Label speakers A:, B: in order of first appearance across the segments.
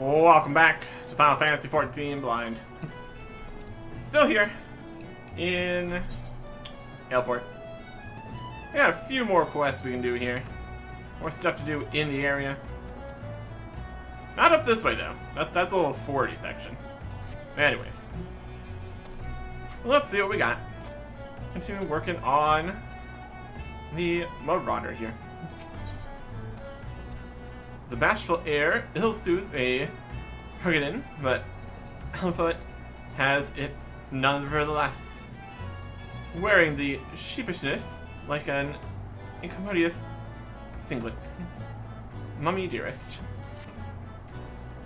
A: Welcome back to Final Fantasy XIV Blind. Still here in Aleport. We got a few more quests we can do here. More stuff to do in the area. Not up this way though. That's a little 40 section. Anyways, let's see what we got. Continue working on the Mudronder here. The bashful air ill suits a Hurricane, but Aleport has it nonetheless. Wearing the sheepishness like an incommodious singlet. Mummy dearest.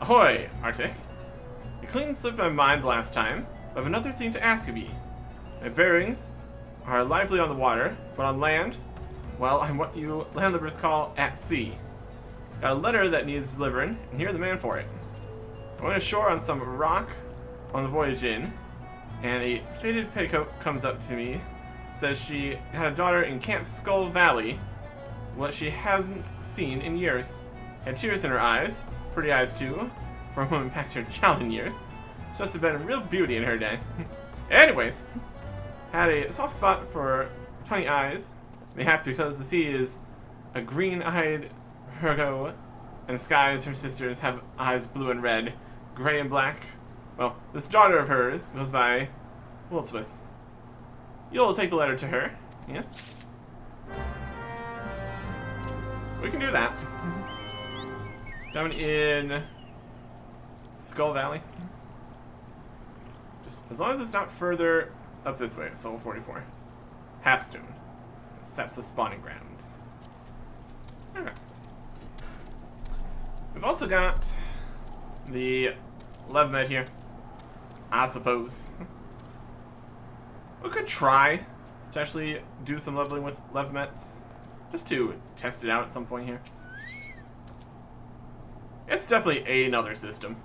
A: Ahoy, Arctic. You clean slipped my mind last time, but I have another thing to ask of ye. My bearings are lively on the water, but on land, well, I'm what you landlubbers call at sea. Got a letter that needs delivering, and you're the man for it. I went ashore on some rock on the voyage in, and a faded petticoat comes up to me, says she had a daughter in Camp Skull Valley, what she hasn't seen in years. Had tears in her eyes, pretty eyes too, for a woman past her childhood years. She must have been a real beauty in her day. Anyways, had a soft spot for 20 eyes, mayhap because the sea is a green-eyed Virgo, and the skies, her sisters, have eyes blue and red, gray and black. Well, this daughter of hers goes by Will Swiss. You'll take the letter to her, yes? We can do that. Down in Skull Valley. Just as long as it's not further up this way, Soul 44. Halfstone. Sepsa spawning grounds. Okay. We've also got the Lev Med here, I suppose. We could try to actually do some leveling with Lev Mets, just to test it out at some point here. It's definitely another system.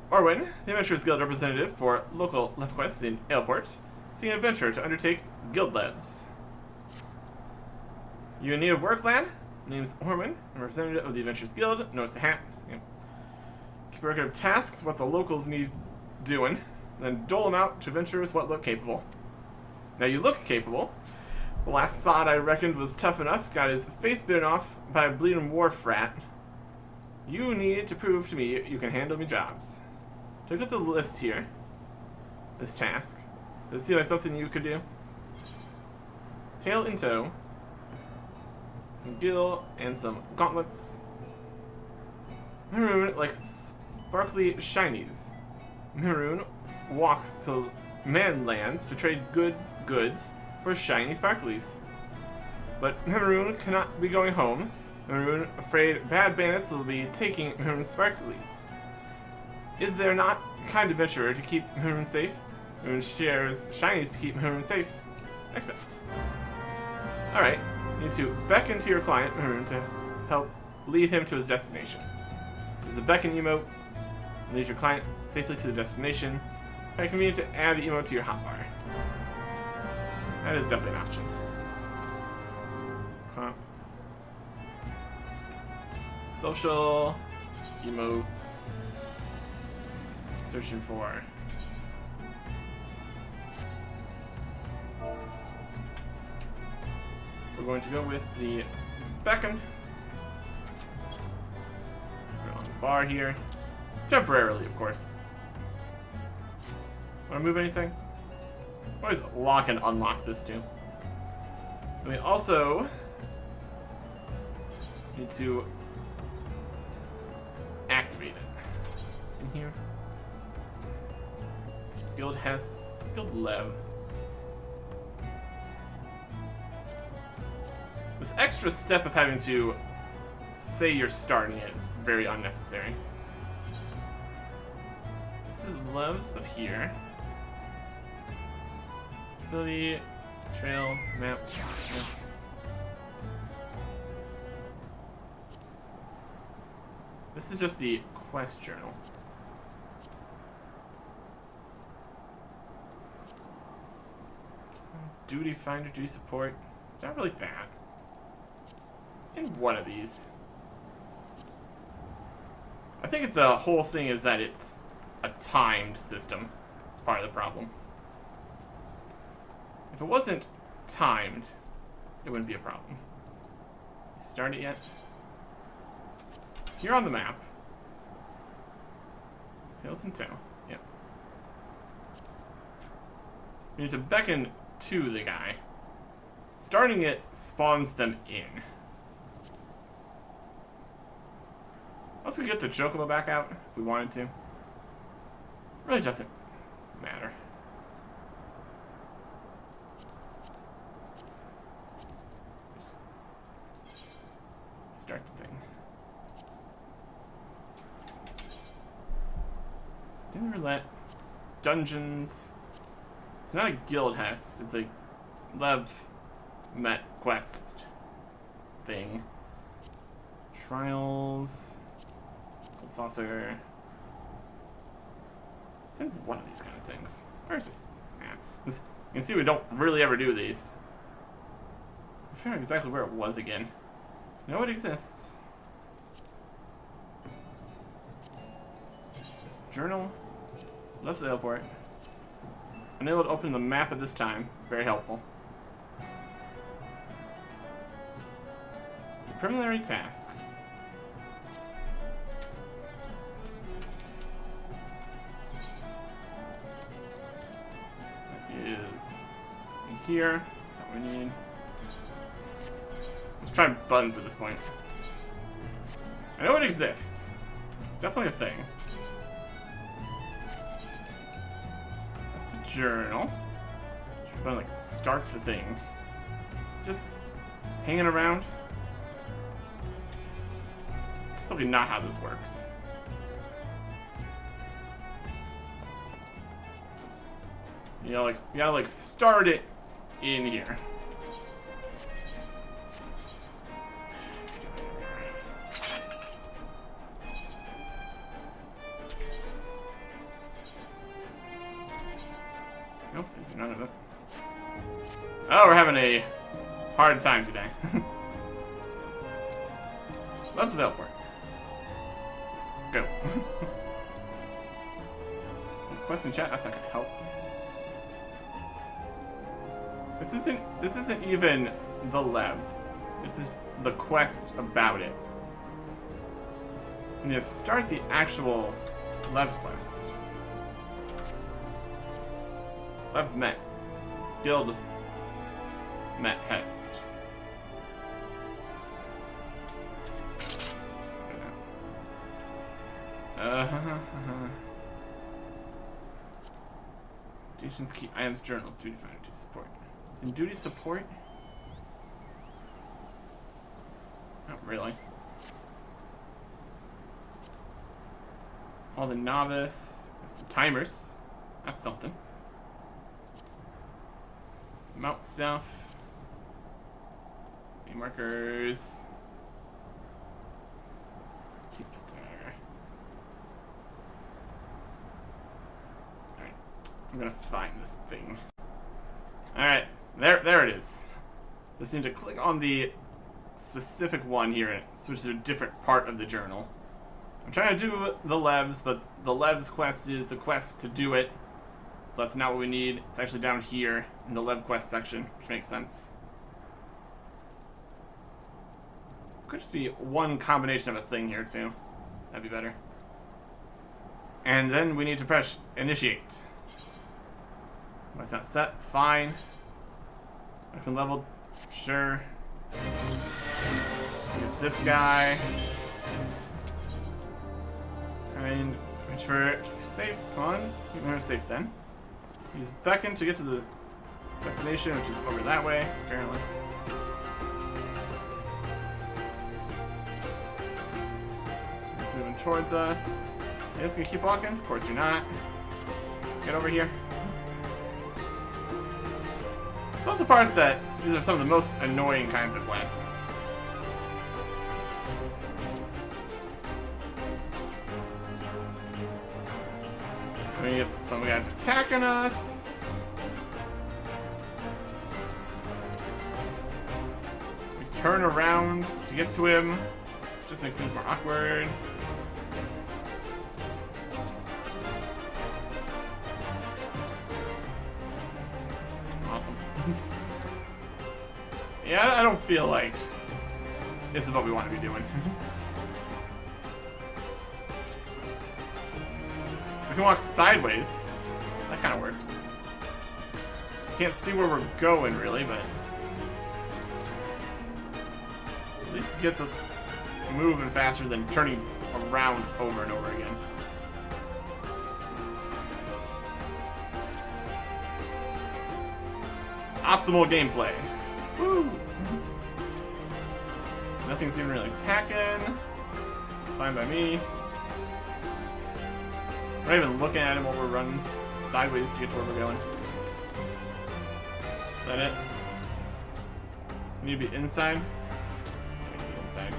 A: Orwin, the Adventurers Guild representative for local Lev quests in Aleport, seeking an adventure to undertake Guild Levs. You in need of work, lad? Name's Orwin, I'm representative of the Adventurers Guild. Notice the hat. Yeah. Keep a record of tasks, what the locals need doing, then dole them out to adventurers what look capable. Now you look capable. The last sod I reckoned was tough enough, got his face bitten off by a bleeding wharf rat. You need to prove to me you can handle me jobs. Take a look at the list here. This task. Does it seem like something you could do? Tail in tow. Some gill and some gauntlets. Maroon likes sparkly shinies. Maroon walks to manlands to trade goods for shiny sparklies. But Maroon cannot be going home. Maroon afraid bad bandits will be taking Maroon's sparklies. Is there not a kind adventurer to keep Maroon safe? Maroon shares shinies to keep Maroon safe. Accept. Alright. You need to beckon to your client, Maroon, to help lead him to his destination. Use the beckon emote, and lead your client safely to the destination. Very convenient to add the emote to your hotbar. That is definitely an option. Huh. Social emotes. Searching for. We're going to go with the beckon. Put it on the bar here. Temporarily, of course. Want to move anything? Always lock and unlock this too. And we also need to activate it. In here. Guild has Guild Lev. This extra step of having to say you're starting it is very unnecessary. This is Levs of here. Ability, trail, map. Yeah. This is just the quest journal. Duty finder, duty support. It's not really that. It's in one of these. I think the whole thing is that it's a timed system. It's part of the problem. If it wasn't timed, it wouldn't be a problem. Start it yet? Here on the map. Listen to. Yep. We need to beckon to the guy. Starting it spawns them in. Also, get the Chocobo back out if we wanted to. Really doesn't matter. Just start the thing. Spin the roulette. Dungeons. It's not a guild hest. It's a Lev Met quest thing. Trials. Gold saucer. It's in one of these kind of things. Where's this? Yeah. You can see we don't really ever do these. I forget exactly where it was again. I know it exists. Journal. Left the Aleport. Unable to open the map at this time. Very helpful. It's a preliminary task. That is in here. That's what we need. Let's try buttons at this point. I know it exists. It's definitely a thing. Journal. Should probably like start the thing. Just hanging around. It's probably not how this works. You know, like you gotta like start it in here. Nope, it's none of it. Oh, we're having a hard time today. Let's the Aleport. Go. Question chat, that's not gonna help. This isn't even the Lev. This is the quest about it. We need to start the actual Lev quest. Lev Met. Guild Met Hest. Duties key items journal. Duty finder to support. It's in duty support? Not really. All the novice. Some timers. That's something. Mount stuff. Markers. Alright. I'm gonna find this thing. Alright. There it is. Just need to click on the specific one here and switch to a different part of the journal. I'm trying to do the Levs, but the Levs quest is the quest to do it. So that's not what we need. It's actually down here in the Lev quest section, which makes sense. Could just be one combination of a thing here too. That'd be better. And then we need to press initiate. That's not set, it's fine. Weapon level, sure. Get this guy. And make sure it's safe. Come on. We're safe then. Use beckon to get to the destination, which is over that way, apparently. It's moving towards us. Are you just gonna keep walking? Of course you're not. Get over here. It's also part that these are some of the most annoying kinds of quests. We get some guys attacking us. We turn around to get to him, which just makes things more awkward. Yeah, I don't feel like this is what we want to be doing. We can walk sideways. That kind of works. Can't see where we're going, really, but at least gets us moving faster than turning around over and over again. Optimal gameplay. Woo! Nothing's even really attacking. It's fine by me. We're not even looking at him while we're running sideways to get to where we're going. Is that it? We need to be inside? We need to be inside.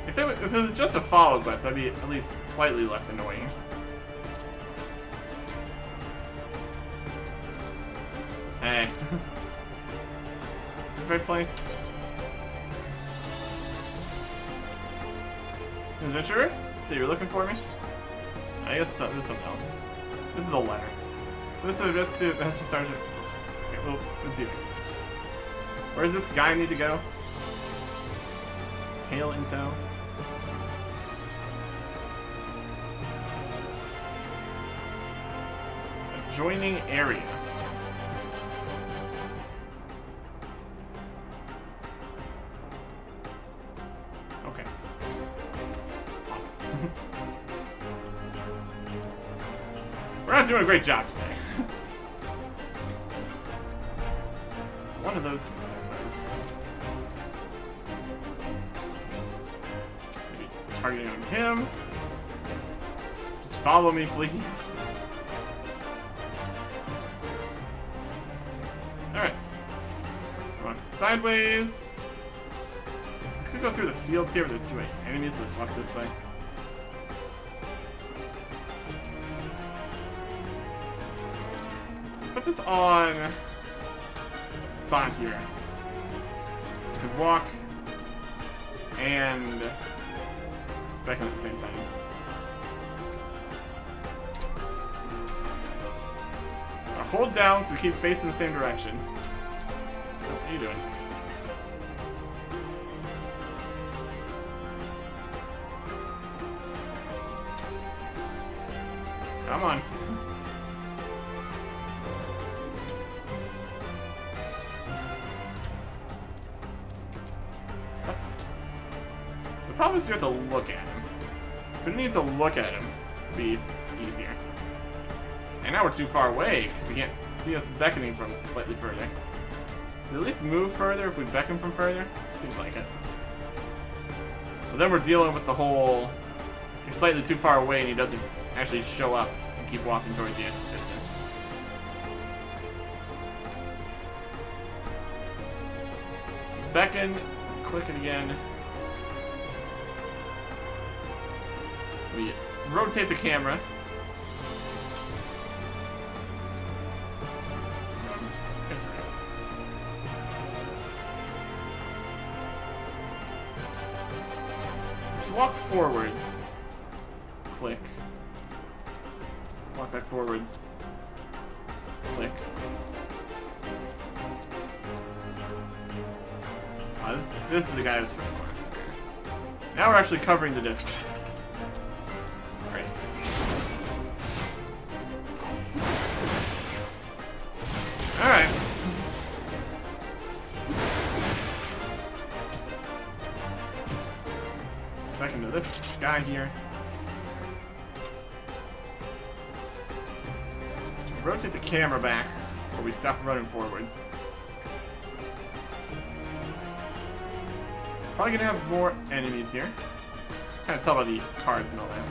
A: If it was just a follow quest, that'd be at least slightly less annoying. Hey. Is this the right place? Adventurer? So you're looking for me? I guess this is something else. This is the letter. This is addressed to Master Sergeant. Okay, we'll do it. Where does this guy need to go? Tail in tow. Adjoining area. Okay. Awesome. We're not doing a great job today. One of those things, I suppose. Maybe targeting on him. Just follow me, please. Alright. Walk sideways. We could go through the fields here, but there's too many enemies, so let's walk this way. Put this on a spot here. We could walk and back in at the same time. Hold down so we keep facing the same direction. What are you doing? Come on. Stop. The problem is we have to look at him. If we need to look at him, it'd be easier. And now we're too far away, because he can't see us beckoning from slightly further. Does it at least move further if we beckon from further? Seems like it. But then we're dealing with the whole, you're slightly too far away and he doesn't actually show up and keep walking towards you business. Beckon, click it again. We rotate the camera. Just walk forwards. Click. Walk back forwards. Click. Oh, this is the guy who's from the quest. Okay. Now we're actually covering the distance. Great. Alright. Back into this guy here. Rotate the camera back where we stop running forwards. Probably gonna have more enemies here. Kind of tell by the cards and all that.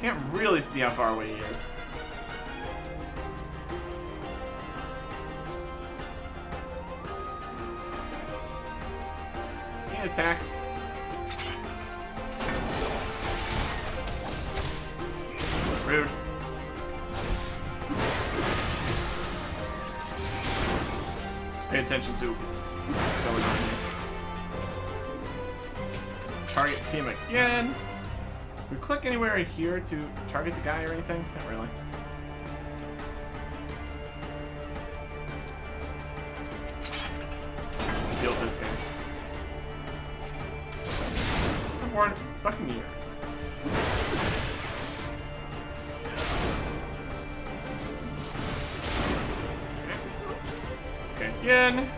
A: Can't really see how far away he is. He attacked. Rude. Pay attention to what's going on here. Target him again. we click anywhere here to target the guy or anything? Not really. Deal with this guy. Aboard Buccaneers. Okay. This guy again.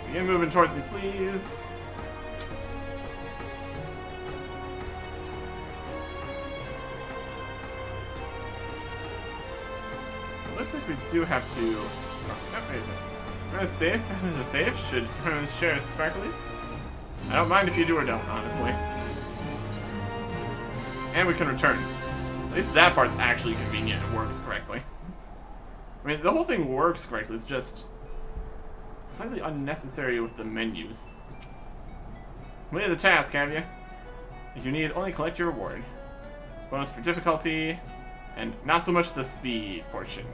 A: Begin moving towards me, please. Looks like we do have to. Where is it? Remember safe? Surroundings are safe. Should remember share sparklies? I don't mind if you do or don't, honestly. And we can return. At least that part's actually convenient and works correctly. I mean, the whole thing works correctly. It's just slightly unnecessary with the menus. Completed the task, have you? If you need, only collect your reward. Bonus for difficulty, and not so much the speed portion.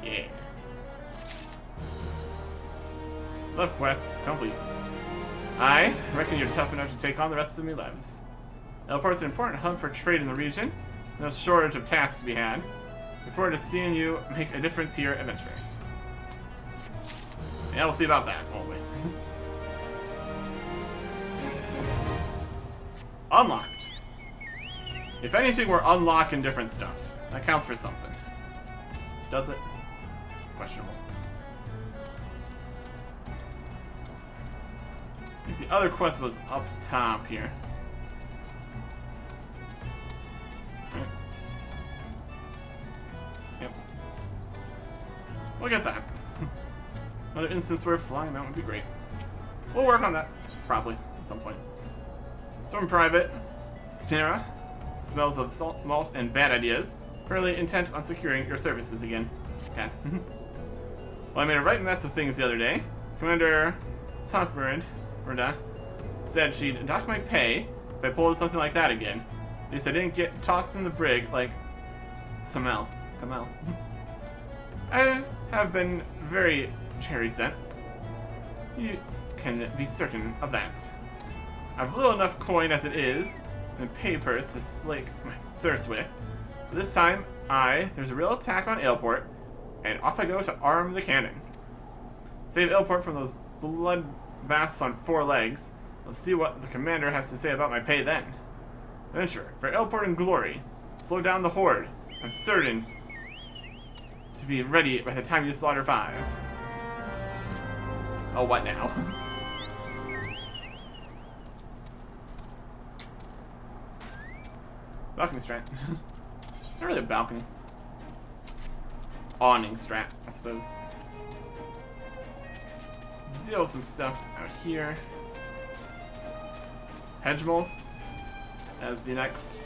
A: Yeah. Love quest complete. I reckon you're tough enough to take on the rest of the Mulevs. Eleport's an important hub for trade in the region. No shortage of tasks to be had. Look forward to seeing you make a difference here eventually. Yeah, we'll see about that, won't we? Unlocked. If anything, we're unlocking different stuff. That counts for something. Does it? Questionable. I think the other quest was up top here. Right. Yep. We'll get that. Another instance where flying that would be great. We'll work on that, probably, at some point. Storm Private, Snera, smells of salt, malt, and bad ideas. Apparently intent on securing your services again. Okay. Well, I made a right mess of things the other day. Commander Thoughtrenda said she'd dock my pay if I pulled something like that again. At least I didn't get tossed in the brig like Kamel. I have been very cherry since. You can be certain of that. I've little enough coin as it is, and pay purse to slake my thirst with. But this time, there's a real attack on Aleport, and off I go to arm the cannon. Save Aleport from those blood baths on 4 legs. Let's see what the commander has to say about my pay then. Adventure, for Aleport and glory. Slow down the horde. I'm certain to be ready by the time you slaughter 5. Oh, what now? Balcony strat. Not really a balcony. Awning strat, I suppose. Deal with some stuff out here. Hedgemoles as the next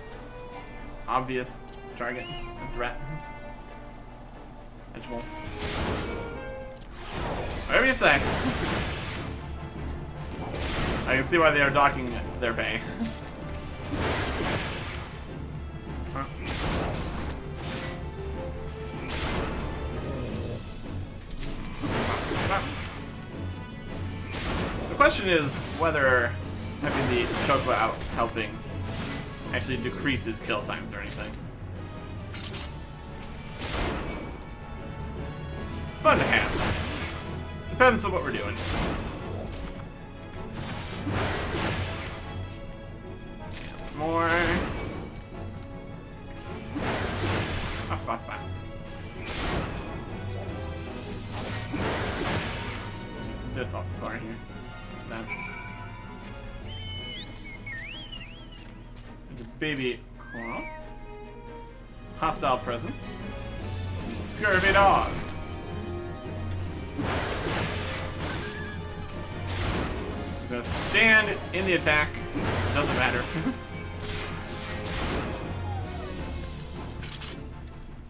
A: obvious target and threat. Hedgemoles. Whatever you say. I can see why they are docking their pay. The question is whether having the Chokwa out helping actually decreases kill times or anything. It's fun to have. Depends on what we're doing. More. This off the bar here. That. There's a baby coral. Hostile presence. Some scurvy dogs. He's gonna stand in the attack. It doesn't matter.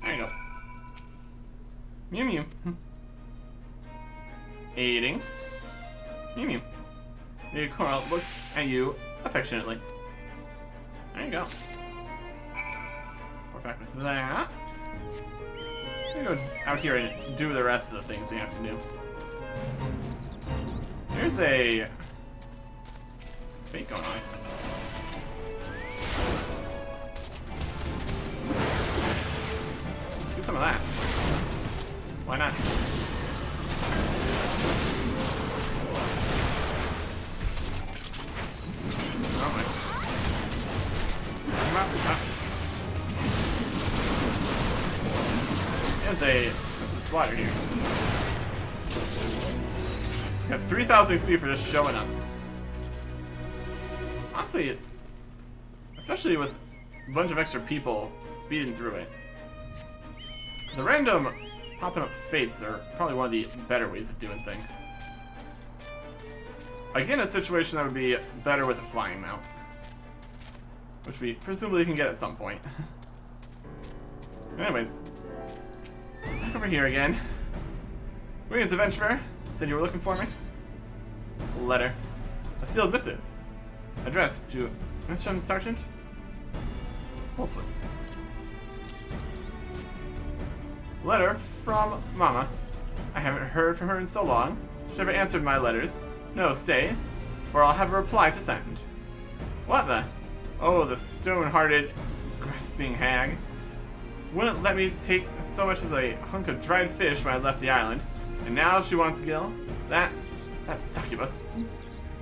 A: There you go. Mew Mew. Aiding. Mew Mew. The coral looks at you affectionately. There you go. We're back with that. I'm gonna go out here and do the rest of the things we have to do. There's a fake going on. Let's get some of that. Why not? There's a slaughter here. Got 3,000 XP for just showing up. Honestly, especially with a bunch of extra people speeding through it, the random popping up fates are probably one of the better ways of doing things. Again, a situation that would be better with a flying mount, which we presumably can get at some point. Anyways, back over here again. Greetings, adventurer. Said you were looking for me? Letter. A sealed missive. Addressed to Mr. Sergeant Holtzwis. Letter from Mama. I haven't heard from her in so long. She never answered my letters. No, stay, for I'll have a reply to send. What the? Oh, the stone-hearted, grasping hag. Wouldn't let me take so much as a hunk of dried fish when I left the island. And now she wants Gil? That succubus.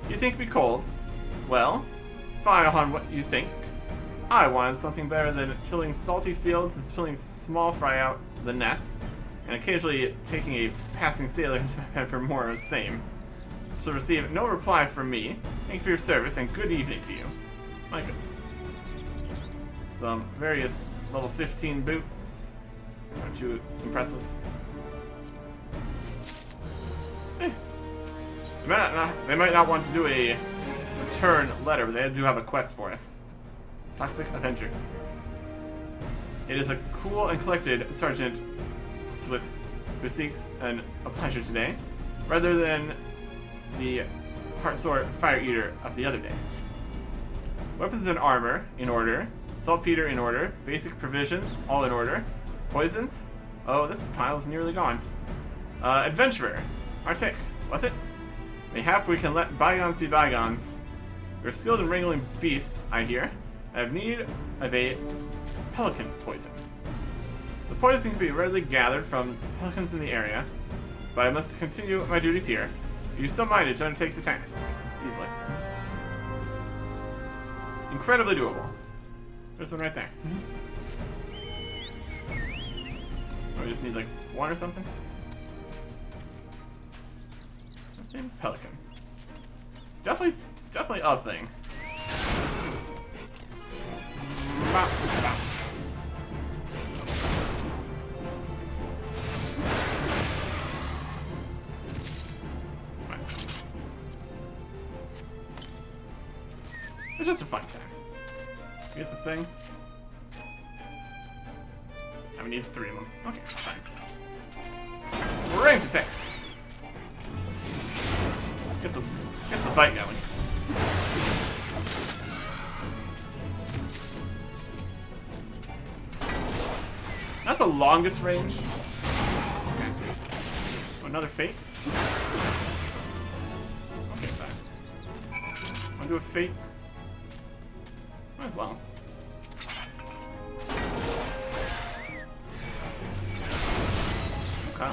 A: You think me cold? Well, fine on what you think. I wanted something better than tilling salty fields and spilling small fry out the nets, and occasionally taking a passing sailor into my bed for more of the same. She'll receive no reply from me. Thank you for your service, and good evening to you. My goodness. Some various level 15 boots. Aren't you impressive? They might not want to do a return letter, but they do have a quest for us. Toxic Avenger. It is a cool and collected Sergeant Swiss who seeks a pleasure today, rather than the Heartsore Fire Eater of the other day. Weapons and armor in order. Saltpeter in order. Basic provisions all in order. Poisons. Oh, this pile's nearly gone. Adventurer. Arctic. What's it? Mayhap we can let bygones be bygones. We're skilled in wrangling beasts, I hear. I have need of a pelican poison. The poison can be readily gathered from pelicans in the area, but I must continue my duties here. Are you so minded to undertake the task? Easily. Incredibly doable. There's one right there. Oh, we just need like one or something? Pelican. It's definitely a thing. It's just a fun time. Get the thing. I would need 3 of them. Okay, fine. Range attack. Gets the fight going. Not the longest range. That's okay. Oh, another fate? Okay, fine. Wanna do a fate? Might as well. Okay.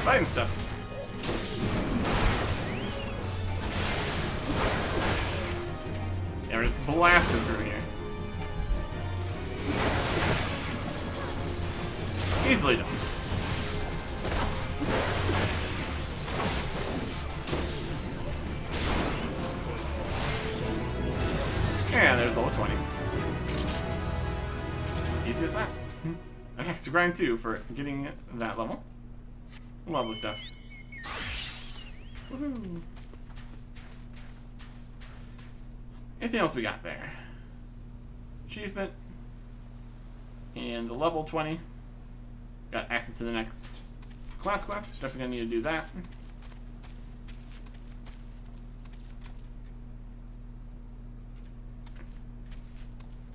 A: Fighting stuff. Yeah, we're just blasting through here. Easily done. And there's level 20. Easy as that. An extra grind too for getting that level. Lovely stuff. Woohoo. Anything else we got there? Achievement. And the level 20. Got access to the next class quest. Definitely gonna need to do that.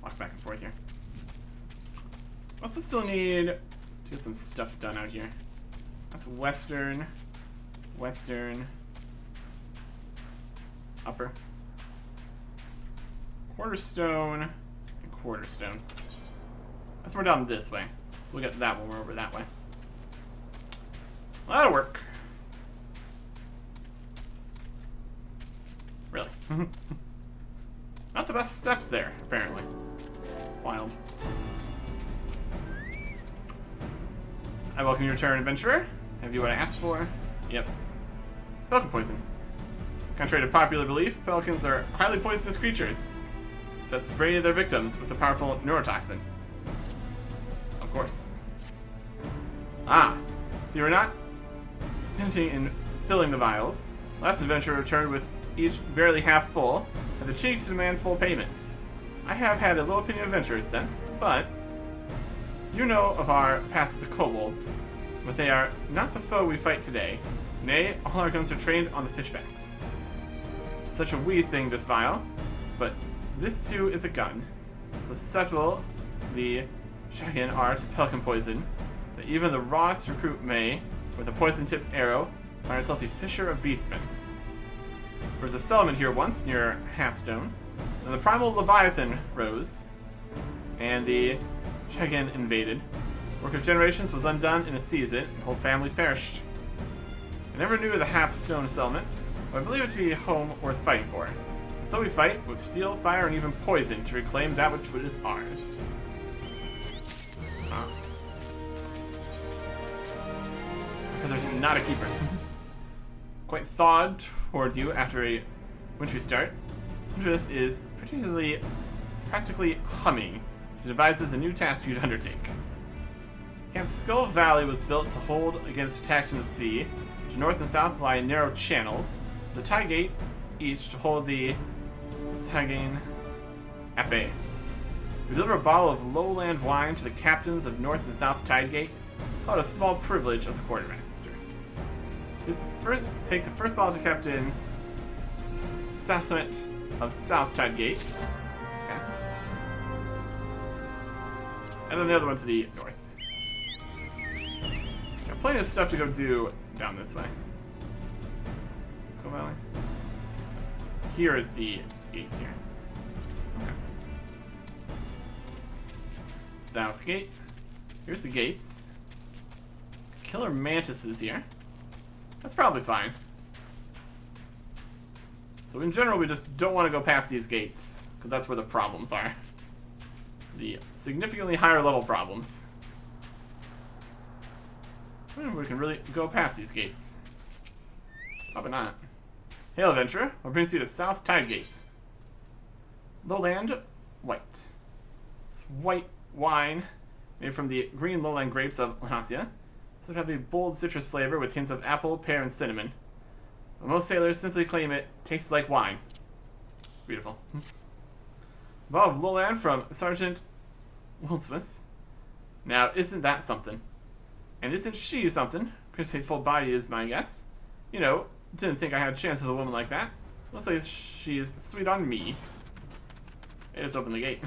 A: walk back and forth here. Also still need to get some stuff done out here. That's western, upper, quarterstone, and quarterstone. That's more down this way. We'll get that when we're over that way. Well, that'll work. Really. Not the best steps there, apparently. Wild. I welcome your return, adventurer. Have you what I asked for? Yep. Pelican poison. Contrary to popular belief, pelicans are highly poisonous creatures that spray their victims with a powerful neurotoxin. Of course. Ah, so you're not stinting in filling the vials. Last adventurer returned with each barely half full, and the cheek to demand full payment. I have had a low opinion of adventurers since, but you know of our past with the kobolds, but they are not the foe we fight today. Nay, all our guns are trained on the fishbacks. Such a wee thing, this vial, but this too is a gun. So susceptible the shotgun are to pelican poison, that even the rawest recruit may, with a poison-tipped arrow, find herself a fisher of beastmen. There was a settlement here once near Halfstone, and the primal Leviathan rose, and the shotgun invaded. Work of generations was undone in a season, and whole families perished. I never knew of the Halfstone settlement, but I believe it to be a home worth fighting for. And so we fight with steel, fire, and even poison to reclaim that which is ours. There's not a keeper. Quite thawed toward you after a wintry start. Huntress is practically humming as he devises a new task for you to undertake. Camp Skull Valley was built to hold against attacks from the sea. To north and south lie narrow channels. The Tie Gate each to hold the Tagane at bay. We deliver a bottle of lowland wine to the captains of North and South Tide Gate, called a small privilege of the quartermaster. Take the first bottle to Captain Stathmet of South Tide Gate. Okay. And then the other one to the north. Got plenty of stuff to go do down this way. Skull Valley. Here is the gates here. Okay. South Gate. Here's the gates. Killer mantises here. That's probably fine. So in general, we just don't want to go past these gates, because that's where the problems are. The significantly higher level problems. I wonder if we can really go past these gates. Probably not. Hail, adventurer. What brings you to South Tide Gate? Lowland white. It's white wine made from the green lowland grapes of Lahasia. So it have a bold citrus flavor with hints of apple, pear, and cinnamon. But most sailors simply claim it tastes like wine. Beautiful. Bottle of lowland from Sergeant Wildsmith. Now, isn't that something? And isn't she something? Crispy full body is my guess. You know, didn't think I had a chance with a woman like that. Looks like she is sweet on me. They just opened the gate.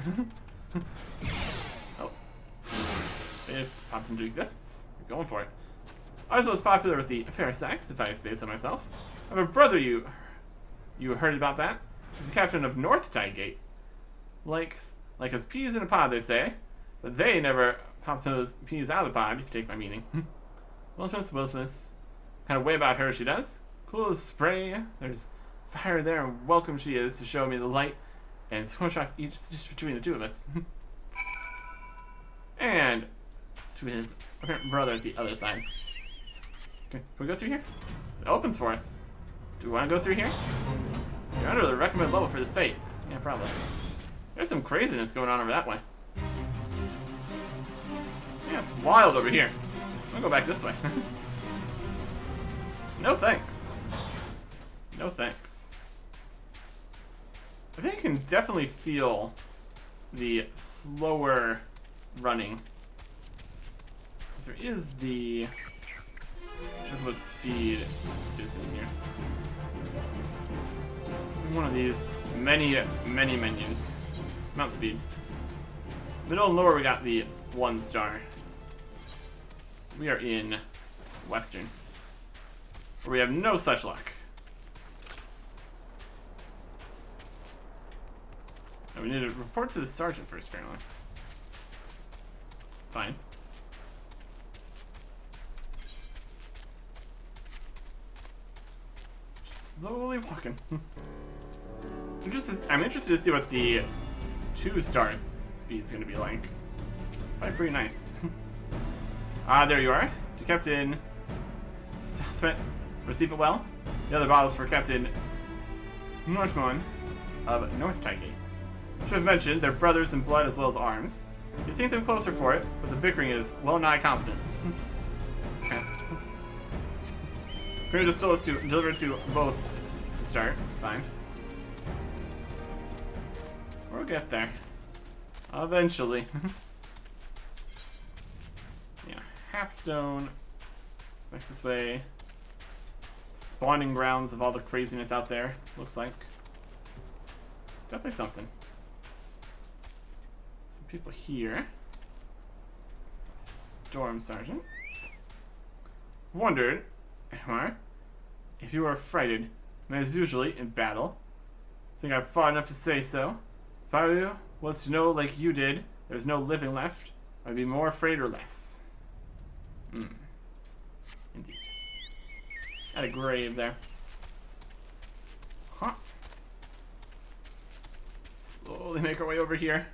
A: Oh. They just popped into existence. We're going for it. I was most popular with the fair sex, if I say so myself. I have a brother you heard about that? He's the captain of North Tide Gate. Like as peas in a pod, they say. But they never pop those peas out of the pod, if you take my meaning. Wildsmith. Kind of way about her, she does. Cool as spray. There's fire there, and welcome she is to show me the light and squish off each stitch between the two of us. And to his apparent brother at the other side. Okay, can we go through here? It opens for us. Do we want to go through here? You're under the recommended level for this fate. Yeah, probably. There's some craziness going on over that way. Yeah, it's wild over here. I'm gonna go back this way. No thanks. No thanks. I think I can definitely feel the slower running. There is the triple speed business here. One of these many menus. Mount speed. Middle and lower, we got the 1 star. We are in Western, where we have no such luck. And we need to report to the sergeant first, apparently. Fine. Just slowly walking. I'm interested to see what the 2 stars speed's gonna be like. Probably pretty nice. There you are. To Captain Southmet. Receive it well. The other bottles for Captain Northmon of North Tigate. Should have mentioned they're brothers in blood as well as arms. You'd think them closer for it, but the bickering is well nigh constant. Crew just told us to deliver to both to start. It's fine. We'll get there. Eventually. Yeah, half stone. Back this way. Spawning grounds of all the craziness out there, looks like. Definitely something. Some people here. Storm Sergeant. Wondered, Amar, if you were frightened, and as usually in battle. Think I've fought enough to say so. If I was to know like you did, there's no living left, I'd be more afraid or less. Indeed. Got a grave there. Huh. Slowly make our way over here.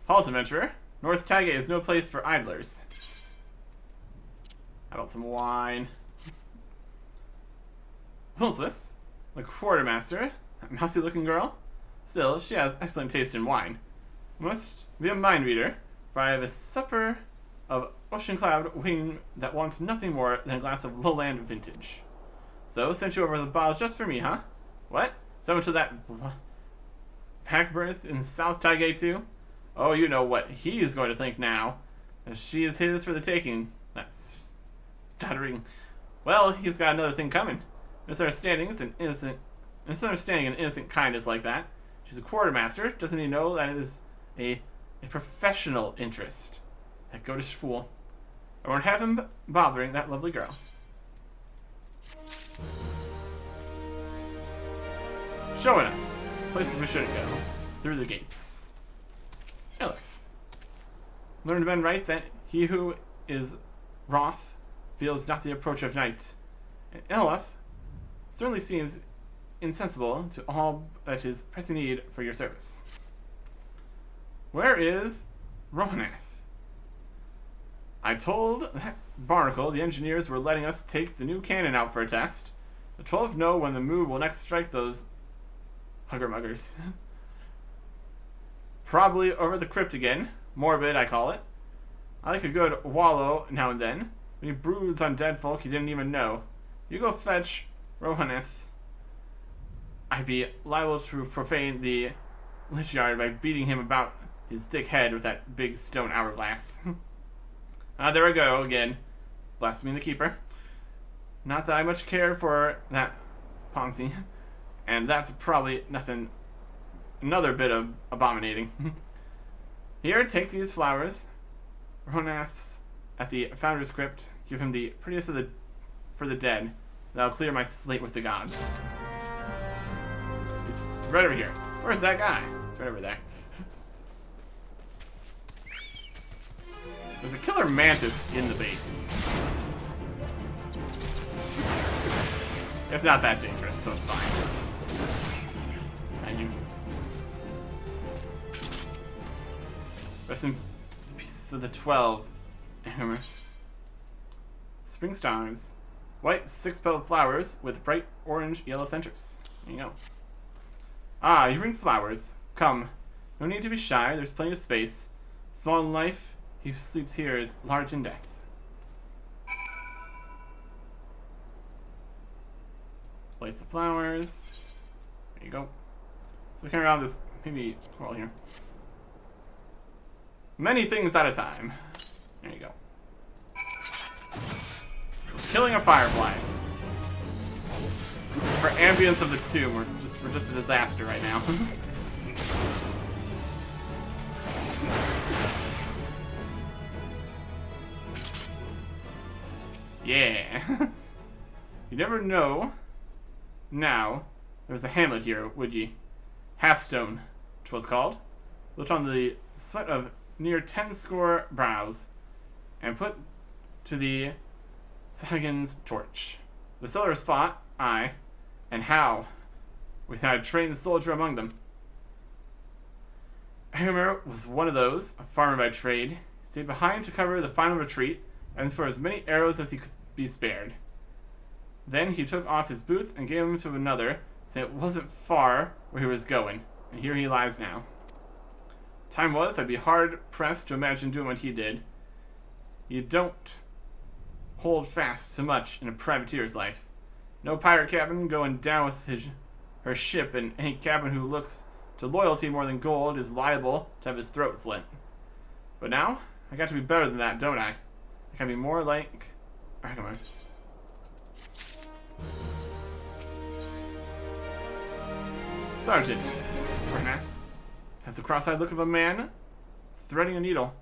A: Halt, adventurer. North Taiga is no place for idlers. How about some wine? Wilswis, the quartermaster, that mousy-looking girl. Still, she has excellent taste in wine. Must be a mind reader, for I have a supper of ocean cloud wing that wants nothing more than a glass of lowland vintage. So, sent you over the bottle just for me, huh? What? Someone to that pack berth in South Taigate too? Oh, you know what he's going to think now. As she is his for the taking. That's stuttering. Well, he's got another thing coming. Misunderstanding an innocent kindness like that. She's a quartermaster. Doesn't he know that it is a professional interest? That goatish fool. I won't have him bothering that lovely girl. Showing us places we shouldn't go. Through the gates. Hey, look. Learned men right that he who is wroth feels not the approach of night. And Elef certainly seems insensible to all but his pressing need for your service. Where is Rohanath? I told that barnacle the engineers were letting us take the new cannon out for a test. The 12 know when the mood will next strike those hugger-muggers. Probably over the crypt again. Morbid, I call it. I like a good wallow now and then. When he broods on dead folk he didn't even know. You go fetch Rohanath. I'd be liable to profane the lich yard by beating him about his thick head with that big stone hourglass. There we go again. Blaspheming the keeper. Not that I much care for that Ponzi. And that's probably nothing. Another bit of abominating. Here, take these flowers. Rohanath's at the founder's crypt. Give him the prettiest of for the dead. That'll clear my slate with the gods. He's right over here. Where's that guy? He's right over there. There's a killer mantis in the base. It's not that dangerous, so it's fine. And you. Rest in pieces of the 12. Spring stars. White 6-petaled flowers with bright orange yellow centers. There you go. Ah, you bring flowers. Come. No need to be shy. There's plenty of space. Small in life, he who sleeps here is large in death. Place the flowers. There you go. So looking around this maybe wall here. Many things at a time. There you go. Killing a firefly. For ambience of the tomb, we're just a disaster right now. Yeah. You never know. Now, there was a hamlet here, would ye? Halfstone, 'twas called. Looked on the sweat of near 10 score brows, and put to the Sagan's torch. The sellers fought, aye, and how? Without a trained soldier among them. Hammer was one of those, a farmer by trade. He stayed behind to cover the final retreat, and for as many arrows as he could be spared. Then he took off his boots and gave them to another, saying it wasn't far where he was going, and here he lies now. Time was, I'd be hard-pressed to imagine doing what he did. You don't hold fast to much in a privateer's life. No pirate captain going down with her ship, and any captain who looks to loyalty more than gold is liable to have his throat slit. But now, I got to be better than that, don't I? I gotta be more like... Alright, come on. Sergeant Bernath has the cross-eyed look of a man threading a needle,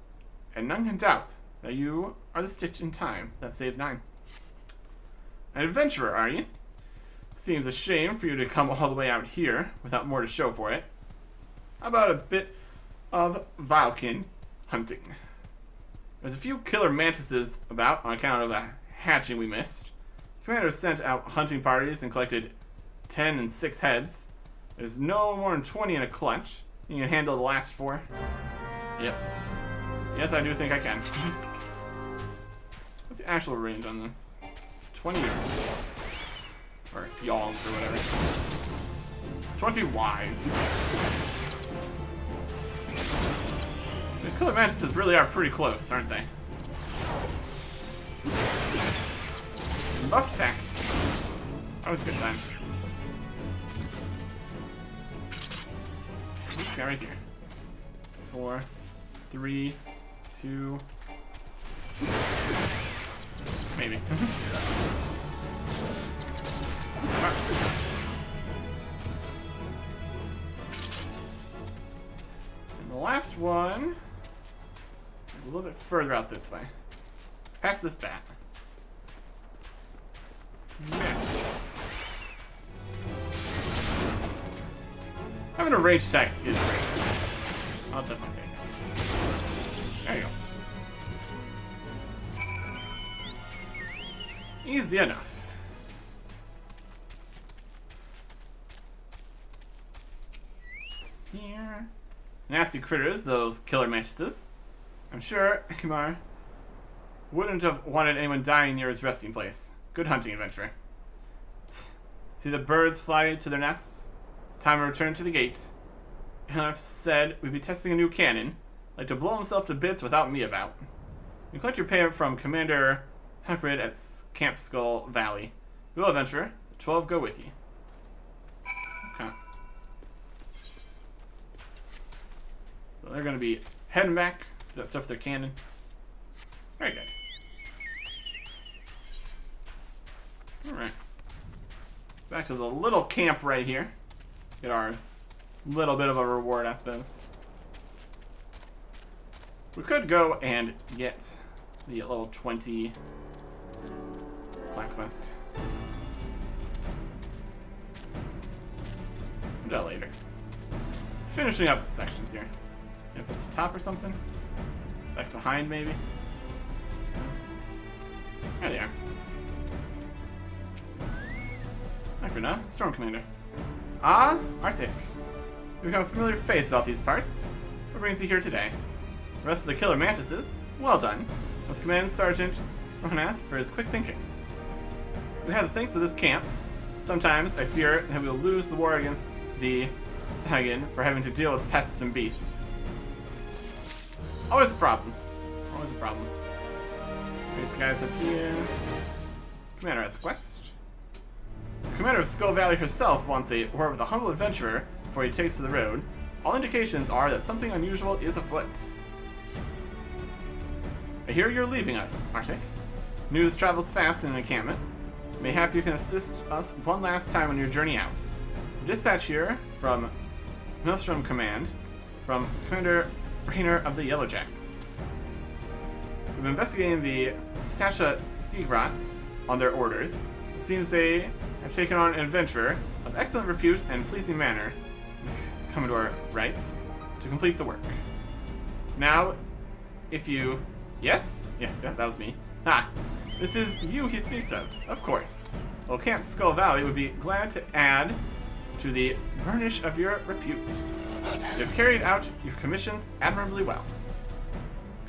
A: and none can doubt that you are the stitch in time that saves 9. An adventurer, are you? Seems a shame for you to come all the way out here without more to show for it. How about a bit of Vilekin hunting? There's a few killer mantises about on account of the hatching we missed. The commander sent out hunting parties and collected 10 and 6 heads. There's no more than 20 in a clutch. You can handle the last 4? Yep. Yes, I do think I can. What's the actual range on this? 20 yards. Or yalls or whatever. 20 Ys. These killer mantises really are pretty close, aren't they? Buffed attack. That was a good time. This guy right here. 4, 3, 2. Maybe. And the last one is a little bit further out this way. Past this bat. Man. Having a rage attack is great. I'll definitely take it. There you go. Easy enough. Here. Nasty critters, those killer mantises. I'm sure Ikimar wouldn't have wanted anyone dying near his resting place. Good hunting adventure. See the birds fly to their nests? It's time to return to the gate. I've said we'd be testing a new cannon. Like to blow himself to bits without me about. You collect your payment from Commander Heprid at Camp Skull Valley. Go, adventurer. The 12 go with you. Okay. So they're going to be heading back to that stuff with their cannon. Very good. Alright. Back to the little camp right here. Get our little bit of a reward, I suppose. We could go and get the level 20 class quest. We'll do that later. Finishing up sections here. Up at the top or something? Back behind, maybe? There they are. Akrina, Storm Commander. Ah, Arctic. You become a familiar face about these parts. What brings you here today? The rest of the killer mantises? Well done. Must commend Sergeant Rohanath for his quick thinking. We have thanks to this camp. Sometimes I fear that we will lose the war against the Sagan for having to deal with pests and beasts. Always a problem. Always a problem. These guys up here. Commander has a quest. Commander of Skull Valley herself wants a word with a humble adventurer before he takes to the road. All indications are that something unusual is afoot. I hear you're leaving us, Arctic. News travels fast in an encampment. Mayhap you can assist us one last time on your journey out. Dispatch here from Maelstrom Command, from Commander Rainer of the Yellow Jackets. We've been investigating the Sasha Seagrat on their orders. It seems they have taken on an adventurer of excellent repute and pleasing manner, Commodore writes, to complete the work. Now, if you... Yes? Yeah, that was me. Ah, this is you he speaks of course. Well, Camp Skull Valley would be glad to add to the burnish of your repute. You have carried out your commissions admirably well.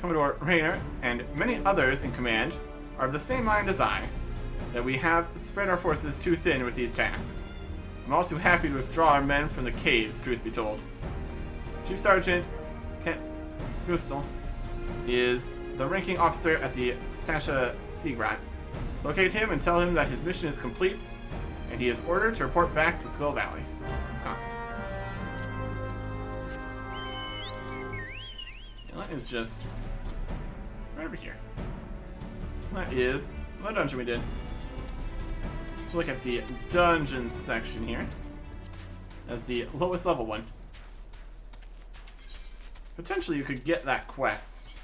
A: Commodore Rayner and many others in command are of the same mind as I, that we have spread our forces too thin with these tasks. I'm also happy to withdraw our men from the caves, truth be told. Chief Sergeant Kent Gustel is the ranking officer at the Stasha Seagrat. Locate him and tell him that his mission is complete, and he is ordered to report back to Skull Valley. Huh. That is just right over here. That is the dungeon we did. Let's look at the dungeon section here as the lowest level one. Potentially you could get that quest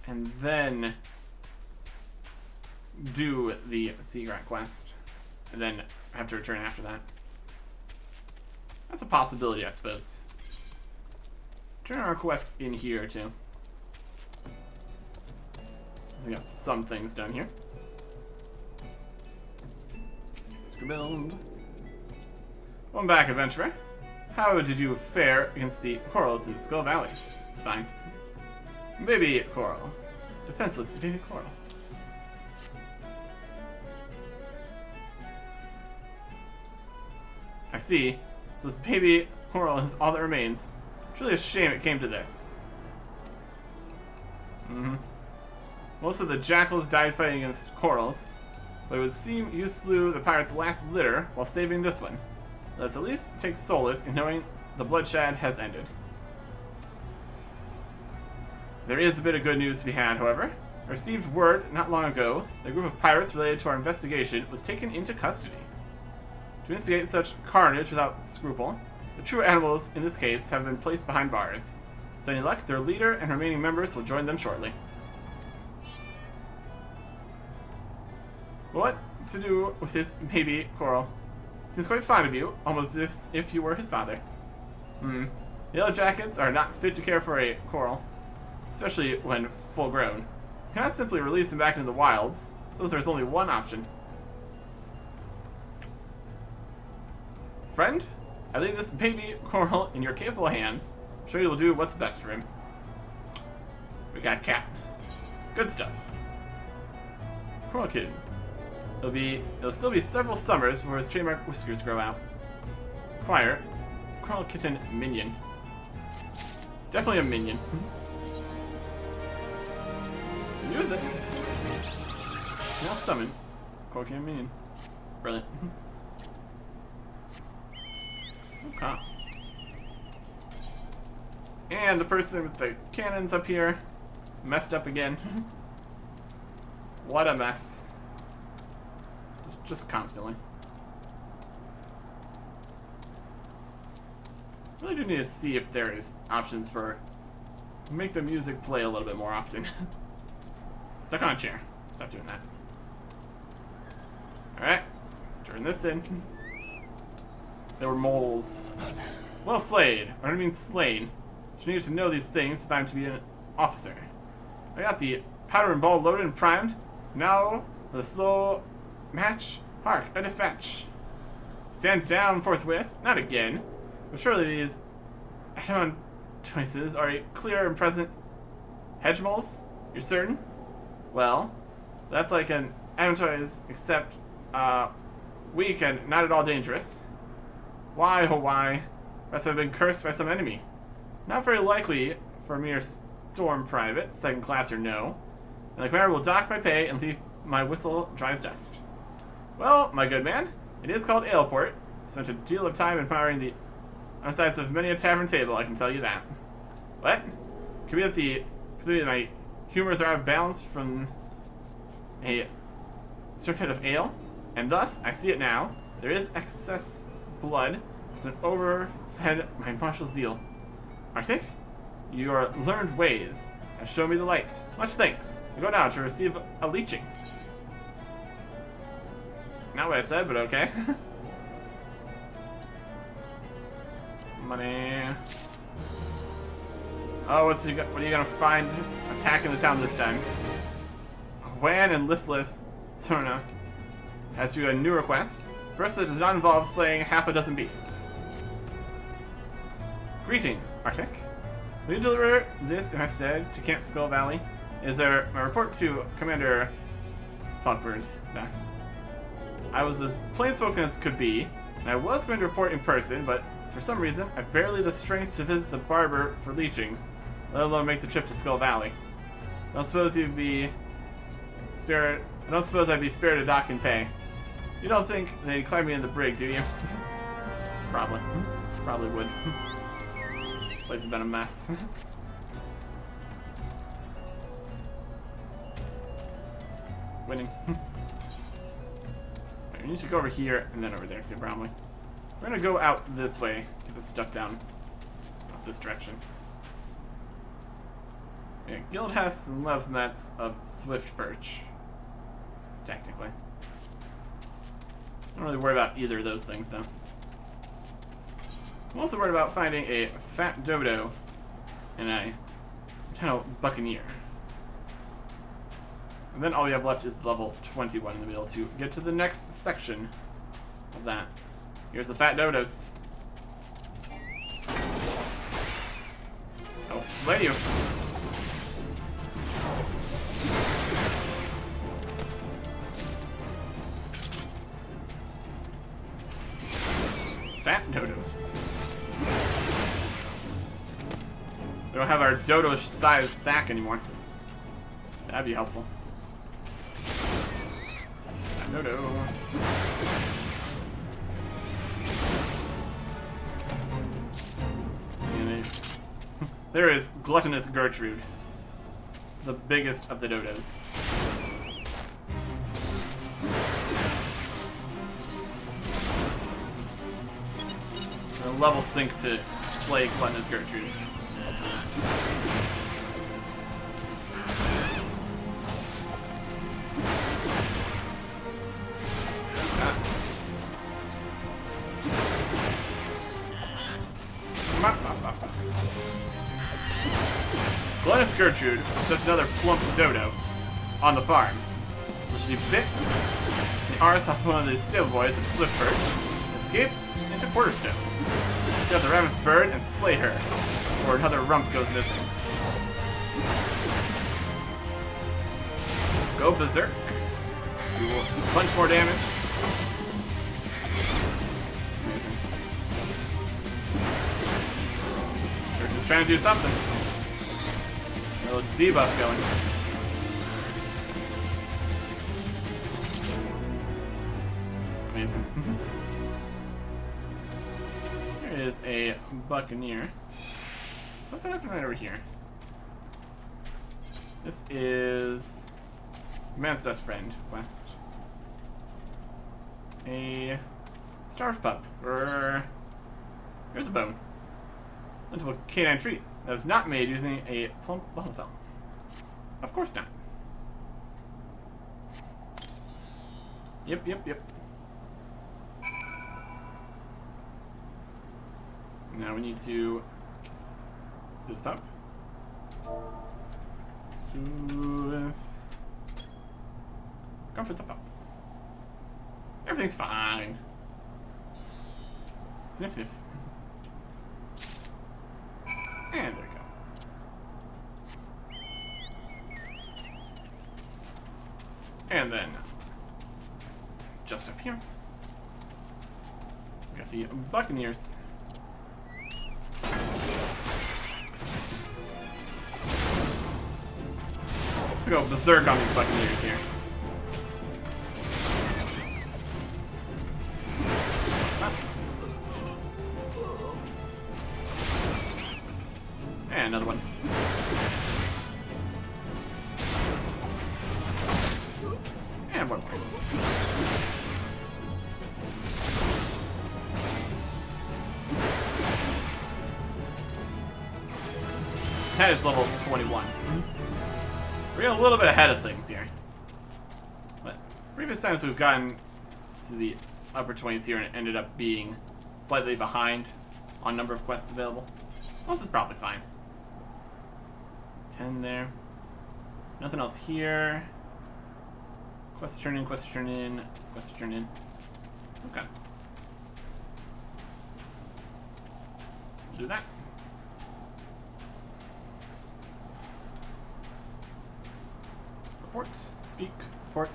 A: and then do the Seagrat quest and then have to return after that. That's a possibility, I suppose. Turn our quests in here too. We got some things done here. Build. Welcome back, adventurer. How did you fare against the corals in Skull Valley? It's fine. Baby coral. Defenseless baby coral. I see. So this baby coral is all that remains. It's really a shame it came to this. Most of the jackals died fighting against corals, but it would seem you slew the pirate's last litter while saving this one. Let's at least take solace in knowing the bloodshed has ended. There is a bit of good news to be had, however. I received word not long ago that a group of pirates related to our investigation was taken into custody. To instigate such carnage without scruple, the true animals in this case have been placed behind bars. With any luck, their leader and remaining members will join them shortly. What to do with this baby coral? Seems quite fond of you, almost as if you were his father. Yellow jackets are not fit to care for a coral, especially when full grown. You cannot simply release him back into the wilds, so there's only one option. Friend, I leave this baby coral in your capable hands. I'm sure you will do what's best for him. We got Cat. Good stuff. Coral Kitten. It'll still be several summers before his trademark whiskers grow out. Acquire Coral Kitten Minion. Definitely a minion. Use it. Now summon Coral Kitten Minion. Brilliant. Okay. And the person with the cannons up here messed up again. What a mess. Just constantly. Really do need to see if there is options for make the music play a little bit more often. Stuck on a chair. Stop doing that. Alright. Turn this in. There were moles. Well slayed. Or I mean slain. You need to know these things if I'm to be an officer. I got the powder and ball loaded and primed. Now for the slow match. Hark, a dispatch. Stand down forthwith. Not again. But surely these add-on choices are a clear and present hedgemoles? You're certain? Well, that's like an advertise, except weak and not at all dangerous. Why, oh why? Must have been cursed by some enemy. Not very likely for a mere storm private, second class or no. And the commander will dock my pay and leave my whistle dry as dust. Well, my good man, it is called Aleport. Spent a deal of time admiring the undersides of many a tavern table, I can tell you that. What? Could be that my humors are out of balance from a surfeit of ale, and thus, I see it now, there is excess blood, so overfed my martial zeal. Arctic, your learned ways have shown me the light. Much thanks. I go now to receive a leeching. Not what I said, but okay. Money. Oh, what are you gonna find attacking the town this time? Wan and Listless Thorna has to a new request. First, that does not involve slaying half a dozen beasts. Greetings, Arctic. Will you deliver this instead to Camp Skull Valley? Is there my report to Commander Fogbird back? I was as plain-spoken as could be, and I was going to report in person, but for some reason, I've barely the strength to visit the barber for leechings, let alone make the trip to Skull Valley. I don't suppose I'd be spared a dock and pay. You don't think they'd climb me in the brig, do you? Probably. Probably would. This place has been a mess. Winning. Right, we need to go over here and then over there too, probably. We're gonna go out this way, get this stuff down. Out this direction. Yeah, Guild has some love mats of Swift Perch. Technically. Don't really worry about either of those things, though. I'm also worried about finding a fat dodo and a Lieutenant Buccaneer. And then all we have left is level 21 in the middle to get to the next section of that. Here's the fat dodos. I'll slay you. Fat dodos. We don't have our dodo-sized sack anymore. That'd be helpful. Fat dodo. There is Gluttonous Gertrude, the biggest of the dodos. A level sync to slay Gluttonous Gertrude. Gluttonous Gertrude is just another plump dodo on the farm. So she bit the arse off one of the stable boys at Swift Perch, escaped into Quarterstone. She got the ravenous bird and slay her, before another rump goes missing. Go berserk. Do a bunch more damage. Amazing. Gertrude's trying to do something. A little debuff going. Amazing. There is a Buccaneer. Something happened right over here. This is Man's Best Friend quest. A starved pup. Here's a bone. Into a canine treat that was not made using a plump buffalo. Of course not. Yep. Now we need to soothe the pup. Soothe. Comfort the pup. Everything's fine. Sniff, sniff. And there we go. And then, just up here, we got the Buccaneers. Let's go berserk on these Buccaneers here. And another one. And one more. That is level 21. We're a little bit ahead of things here. But previous times we've gotten to the upper 20s here, and it ended up being slightly behind on number of quests available. Well, this is probably fine. 10 there. Nothing else here. Quest to turn in, quest to turn in, quest to turn in. Okay. Do that. Report. Speak. Report.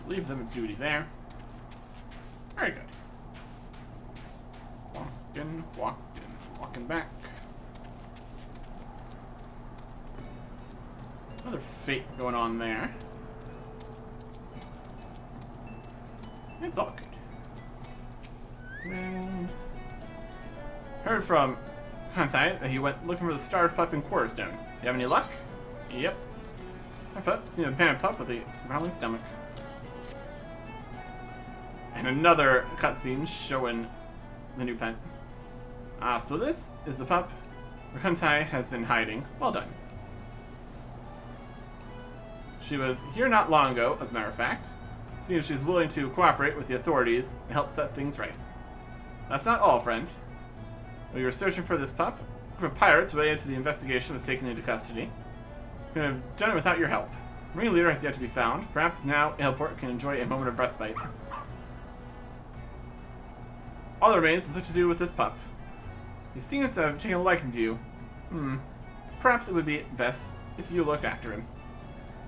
A: Leave them at duty there. Very good. Walking back. Another fate going on there. It's all good. And heard from Kantai that he went looking for the starved pup in Quarterstone. You have any luck? Yep. My pup seen a panicked pup with a growling stomach. And another cutscene showing the new pet. Ah, so this is the pup where Kantai has been hiding. Well done. She was here not long ago, as a matter of fact. Seems she's willing to cooperate with the authorities and help set things right. That's not all, friend. While you were searching for this pup, a group of pirates related to the investigation was taken into custody. We could have done it without your help. The Marine leader has yet to be found. Perhaps now Aleport can enjoy a moment of respite. All that remains is what to do with this pup. He seems to have taken a liking to you. Perhaps it would be best if you looked after him.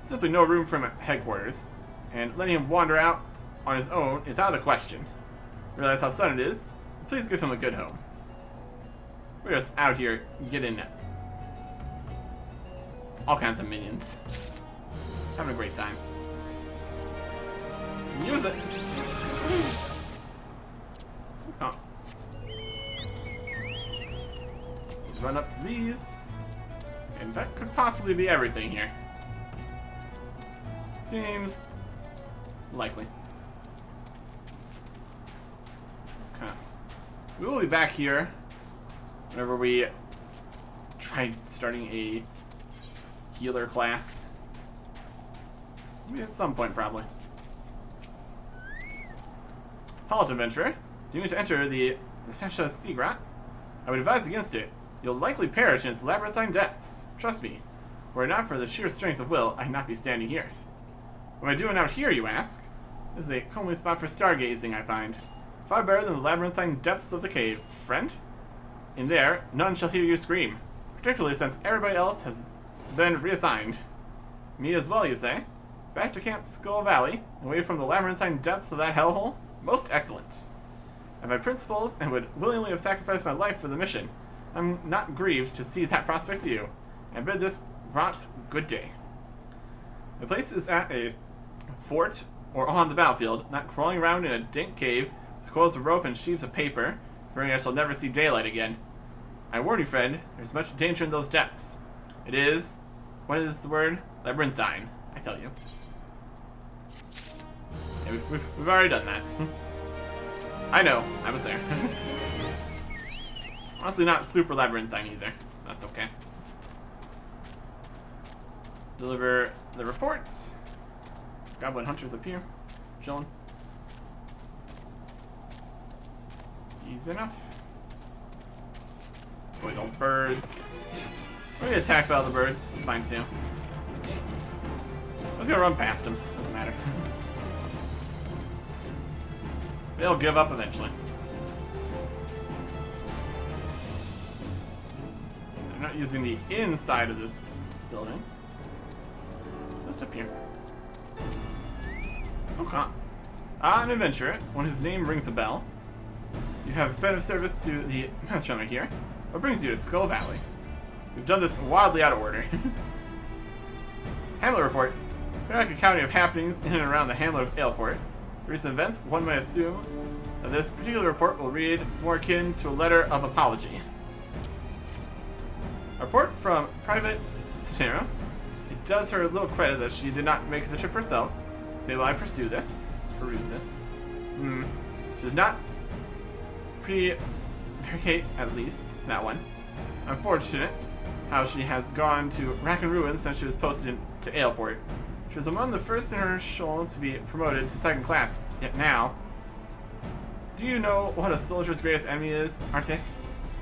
A: Simply no room for him at headquarters, and letting him wander out on his own is out of the question. Realize how sudden it is? Please give him a good home. We're just out here getting all kinds of minions. Having a great time. Use it! Oh. Run up to these. And that could possibly be everything here. Seems likely. Okay. We will be back here whenever we try starting a healer class. Maybe at some point, probably. Halt, adventurer. Do you need to enter the Sasha Seagrat? I would advise against it. You'll likely perish in its labyrinthine depths. Trust me. Were it not for the sheer strength of will, I'd not be standing here. What am I doing out here, you ask? This is a comely spot for stargazing, I find. Far better than the labyrinthine depths of the cave, friend. In there, none shall hear you scream, particularly since everybody else has been reassigned. Me as well, you say? Back to Camp Skull Valley, away from the labyrinthine depths of that hellhole? Most excellent. I have my principles and would willingly have sacrificed my life for the mission. I'm not grieved to see that prospect to you. I bid this Rot good day. The place is at a fort or on the battlefield, not crawling around in a dank cave with coils of rope and sheaves of paper, fearing I shall never see daylight again. I warn you, friend, there's much danger in those depths. It is, what is the word? Labyrinthine, I tell you. Yeah, we've already done that. I know, I was there. Honestly, not super labyrinthine either. That's okay. Deliver the reports. Goblin hunters up here, chilling. Easy enough. Avoid all birds. We're gonna get attacked by all the birds. That's fine too. I was gonna run past them. Doesn't matter. They'll give up eventually. They're not using the inside of this building. Just up here. Okay. An adventurer, one whose name rings a bell. You have been of service to the master here. What brings you to Skull Valley? We've done this wildly out of order. Hamlet report. We're like a county of happenings in and around the hamlet of Aleport. For recent events, one may assume that this particular report will read more akin to a letter of apology. A report from Private Cetera. It does her a little credit that she did not make the trip herself. Say, will I peruse this? She does not prevaricate, at least, that one. Unfortunate how she has gone to rack and ruin since she was posted to Aleport. She was among the first in her shoal to be promoted to second class, yet now... Do you know what a soldier's greatest enemy is, Arctic?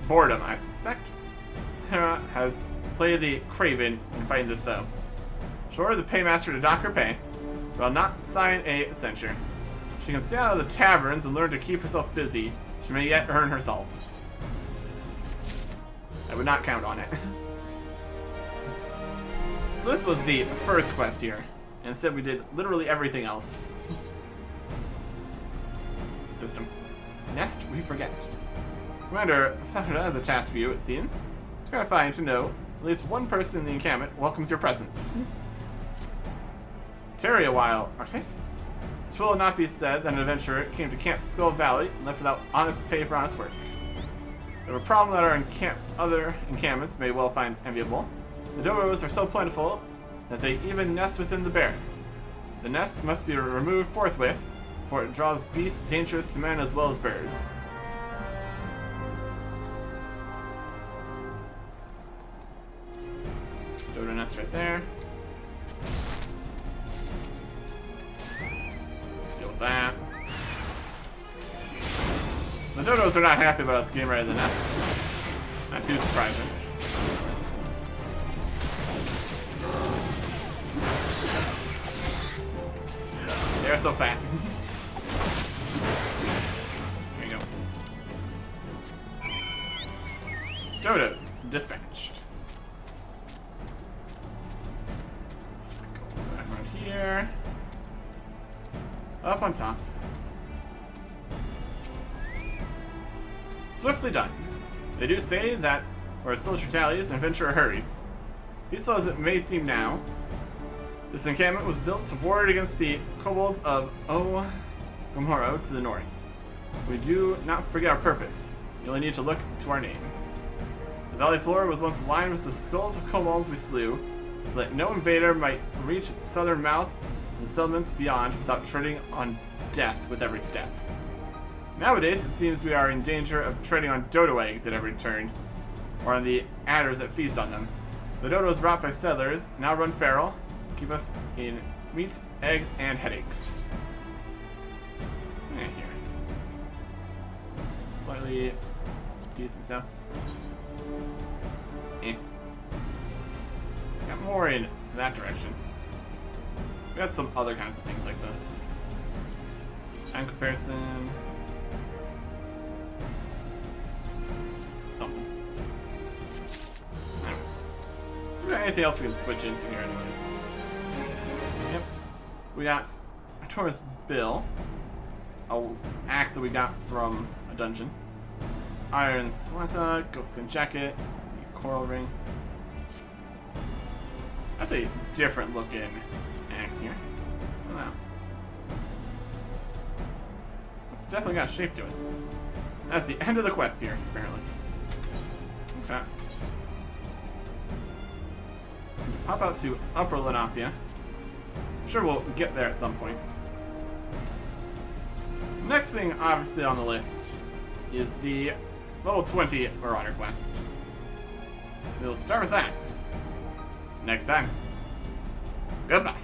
A: Boredom, I suspect. Sarah has played the craven in fighting this foe. She'll order the paymaster to dock her pay, but I'll not sign a censure. She can stay out of the taverns and learn to keep herself busy. She may yet earn her salt. I would not count on it. So this was the first quest here. Instead we did literally everything else. System. Next, we forget. Commander Fatura has a task for you, it seems. It's gratifying to know at least one person in the encampment welcomes your presence. Tarry a while, Arctic. It will not be said that an adventurer came to Camp Skull Valley and left without honest pay for honest work. We have a problem that our other encampments may well find enviable. The dodos are so plentiful that they even nest within the barracks. The nests must be removed forthwith, for it draws beasts dangerous to men as well as birds. Dodo nest right there. Deal with that. The dodos are not happy about us getting rid of the nest. Not too surprising. They're so fat. There you go. Dodos dispatched. Just go back around here. Up on top. Swiftly done. They do say that where a soldier tallies, an adventurer hurries. Peaceful as it may seem now, this encampment was built to ward against the kobolds of Gomorrah to the north. We do not forget our purpose. You only need to look to our name. The valley floor was once lined with the skulls of kobolds we slew, so that no invader might reach its southern mouth and the settlements beyond without treading on death with every step. Nowadays, it seems we are in danger of treading on dodo eggs at every turn, or on the adders that feast on them. The dodos brought by settlers now run feral, keep us in meat, eggs, and headaches. Here. Slightly decent stuff. Got more in that direction. We got some other kinds of things like this. Time comparison. Something. Anyways. So we got anything else we can switch into here anyways. Yep. We got Artora's Bill. A axe that we got from a dungeon. Iron Slanta, Ghostskin Jacket, Coral Ring. That's a different looking axe here. Oh, wow. It's definitely got shape to it. That's the end of the quest here, apparently. Okay. So we pop out to Upper Lanasia. I'm sure we'll get there at some point. Next thing, obviously, on the list is the level 20 Marauder quest. So we'll start with that next time. Goodbye.